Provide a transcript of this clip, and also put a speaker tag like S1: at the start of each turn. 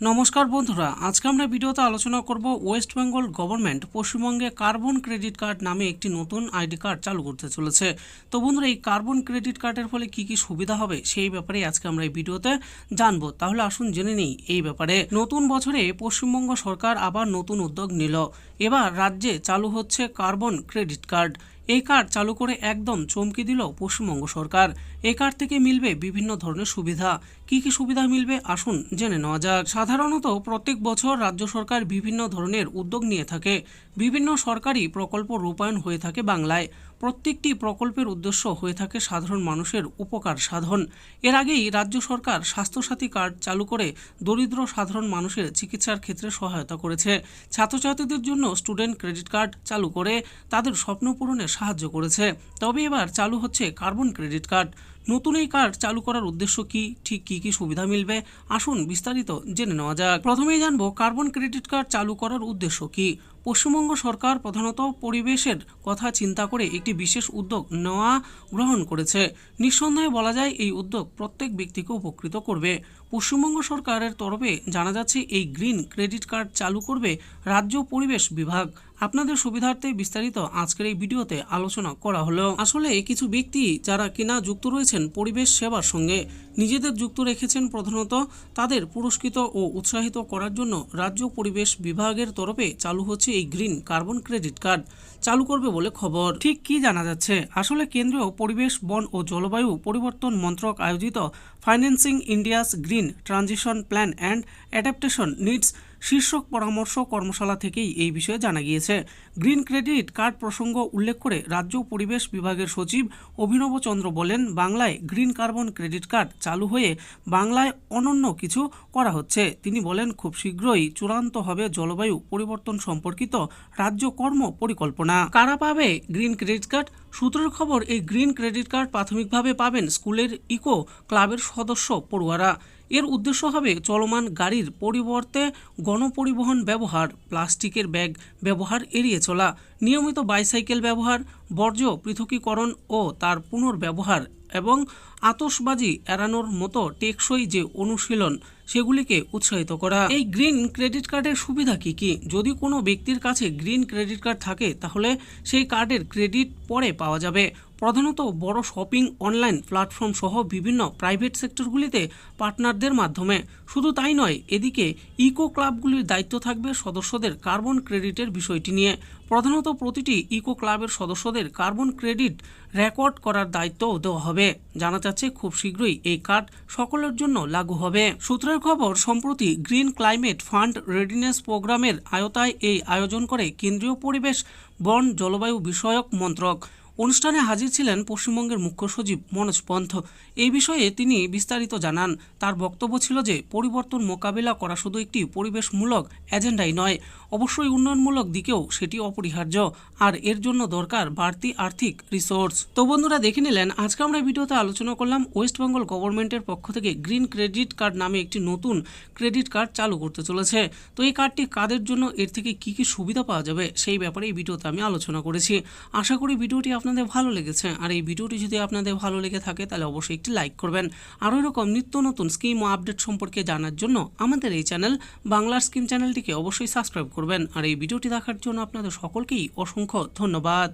S1: নমস্কার বন্ধুরা, আজকে আমরা ভিডিওতে আলোচনা করব ওয়েস্ট বেঙ্গল গভর্নমেন্ট পশ্চিমবঙ্গে কার্বন ক্রেডিট কার্ড নামে একটি নতুন আইডি কার্ড চালু করতে চলেছে। তো বন্ধুরা, এই কার্বন ক্রেডিট কার্ডের ফলে কি কি সুবিধা হবে সেই ব্যাপারে আজকে আমরা এই ভিডিওতে জানবো। তাহলে আসুন জেনে নিই এই ব্যাপারে। নতুন বছরে পশ্চিমবঙ্গ সরকার আবার নতুন উদ্যোগ নিল। এবার রাজ্যে চালু হচ্ছে কার্বন ক্রেডিট কার্ড। এই কার্ড চালু করে একদম চমকে দিল পশ্চিমবঙ্গ সরকার। এই কার্ড থেকে মিলবে বিভিন্ন ধরনের সুবিধা। কি কি সুবিধা মিলবে আসুন জেনে নেওয়া যাক। সাধারণত প্রত্যেক বছর রাজ্য সরকার বিভিন্ন ধরনের উদ্যোগ নিয়ে থাকে। বিভিন্ন সরকারি প্রকল্প রূপায়ণ হয়ে থাকে বাংলায়। প্রত্যেকটি প্রকল্পের উদ্দেশ্য হয়ে থাকে সাধারণ মানুষের উপকার সাধন। এর আগেই রাজ্য সরকার স্বাস্থ্যসাথী কার্ড চালু করে দরিদ্র সাধারণ মানুষের চিকিৎসার ক্ষেত্রে সহায়তা করেছে। ছাত্রছাত্রীদের জন্য স্টুডেন্ট ক্রেডিট কার্ড চালু করে তাদের স্বপ্ন পূরণে সাহায্য করেছে। তবে এবার চালু হচ্ছে কার্বন ক্রেডিট কার্ড। নতুন এই কার্ড চালু করার উদ্দেশ্য কি, ঠিক কি কি সুবিধা মিলবে আসুন বিস্তারিত জেনে নেওয়া যাক। প্রথমেই জানবো কার্বন ক্রেডিট কার্ড চালু করার উদ্দেশ্য কি। পশ্চিমবঙ্গ সরকার প্রধানত পরিবেশের কথা চিন্তা করে একটি বিশেষ উদ্যোগ গ্রহণ করেছে। নিঃসন্দেহে বলা যায় এই উদ্যোগ প্রত্যেক ব্যক্তিকে উপকৃত করবে। পশ্চিমবঙ্গ সরকারের তরফে জানা যাচ্ছে এই গ্রিন ক্রেডিট কার্ড চালু করবে রাজ্য পরিবেশ বিভাগ। আপনাদের সুবিধার্থে বিস্তারিত আজকের এই ভিডিওতে আলোচনা করা হলো। আসলে কিছু ব্যক্তি যারা কিনা যুক্ত রয়েছেন পরিবেশ সেবার সঙ্গে, নিজেদের যুক্ত রেখেছেন প্রধানত তাদের পুরস্কৃত ও উৎসাহিত করার জন্য রাজ্য পরিবেশ বিভাগের তরফে চালু হচ্ছে এই গ্রিন কার্বন ক্রেডিট কার্ড চালু করবে বলে খবর। ঠিক কি জানা যাচ্ছে, আসলে কেন্দ্রীয় পরিবেশ, বন ও জলবায়ু পরিবর্তন মন্ত্রক আয়োজিত financing India's green transition plan and adaptation needs শীর্ষক পরামর্শ কর্মশালা থেকেই এই বিষয়ে জানা গিয়েছে। গ্রিন ক্রেডিট কার্ড প্রসঙ্গ উল্লেখ করে রাজ্য পরিবেশ বিভাগের সচিব অভিনব চন্দ্র বলেন, বাংলায় গ্রিন কার্বন ক্রেডিট কার্ড চালু হয়ে বাংলায় অনন্য কিছু করা হচ্ছে। তিনি বলেন, খুব শীঘ্রই চূড়ান্ত হবে জলবায়ু পরিবর্তন সম্পর্কিত রাজ্য কর্ম পরিকল্পনা। কারা পাবে গ্রিন ক্রেডিট কার্ড? সূত্রের খবর, এই গ্রিন ক্রেডিট কার্ড প্রাথমিকভাবে পাবেন স্কুলের ইকো ক্লাবের সদস্য পড়ুয়ারা। এর উদ্দেশ্য হবে চলমান গাড়ির পরিবর্তে গণপরিবহন ব্যবহার, প্লাস্টিকের ব্যাগ ব্যবহার এড়িয়ে চলা, নিয়মিত বাইসাইকেল ব্যবহার, বর্জ্য পৃথকীকরণ ও তার পুনর্ব্যবহার এবং আতশবাজি এড়ানোর মতো টেকসই যে অনুশীলন সেগুলিকে উৎসাহিত করা। এই গ্রিন ক্রেডিট কার্ডের সুবিধা কি কি? যদি কোনো ব্যক্তির কাছে গ্রিন ক্রেডিট কার্ড থাকে তাহলে সেই কার্ডের ক্রেডিট পরে পাওয়া যাবে। প্রধানত বড় শপিং অনলাইন প্ল্যাটফর্ম সহ বিভিন্ন প্রাইভেট সেক্টরগুলিতে পার্টনারদের মাধ্যমে। শুধু তাই নয়, এদিকে ইকো ক্লাবগুলির দায়িত্ব থাকবে সদস্যদের কার্বন ক্রেডিটের বিষয়টি নিয়ে। প্রধানত প্রতিটি ইকো ক্লাবের সদস্যদের কার্বন ক্রেডিট রেকর্ড করার দায়িত্বও দেওয়া হবে। জানা যাচ্ছে খুব শীঘ্রই এই কার্ড সকলের জন্য লাগু হবে। সূত্রের খবর, সম্প্রতি গ্রিন ক্লাইমেট ফান্ড রেডিনেস প্রোগ্রামের আওতায় এই আয়োজন করে কেন্দ্রীয় পরিবেশ, বন, জলবায়ু বিষয়ক মন্ত্রক। অনুষ্ঠানে হাজির ছিলেন পশ্চিমবঙ্গের মুখ্য সচিব মনোজ পন্থ। এই বিষয়ে তিনি বিস্তারিত জানান। তার বক্তব্য ছিল যে পরিবর্তন মোকাবিলা করা শুধু একটি পরিবেশমূলক এজেন্ডাই নয়, অবশ্যই উন্নয়নমূলক দিকেও সেটি অপরিহার্য, আর এর জন্য দরকার বাড়তি আর্থিক রিসোর্স। তো বন্ধুরা, দেখে নিলেন আজকে আমরা ভিডিওতে আলোচনা করলাম ওয়েস্ট বেঙ্গল গভর্নমেন্টের পক্ষ থেকে গ্রিন ক্রেডিট কার্ড নামে একটি নতুন ক্রেডিট কার্ড চালু করতে চলেছে। তো এই কার্ডটি কাদের জন্য, এর থেকে কি কি সুবিধা পাওয়া যাবে সেই ব্যাপারে এই ভিডিওতে আমি আলোচনা করেছি। আশা করি ভিডিওটি আপনাদের ভালো লেগেছে। আর এই ভিডিওটি যদি আপনাদের ভালো লেগে থাকে তাহলে অবশ্যই একটি লাইক করবেন। আরও এরকম নিত্য নতুন স্কিম ও আপডেট সম্পর্কে জানার জন্য আমাদের এই চ্যানেল বাংলার স্কিম চ্যানেলটিকে অবশ্যই সাবস্ক্রাইব করবেন। আর এই ভিডিওটি দেখার জন্য আপনাদের সকলকেই অসংখ্য ধন্যবাদ।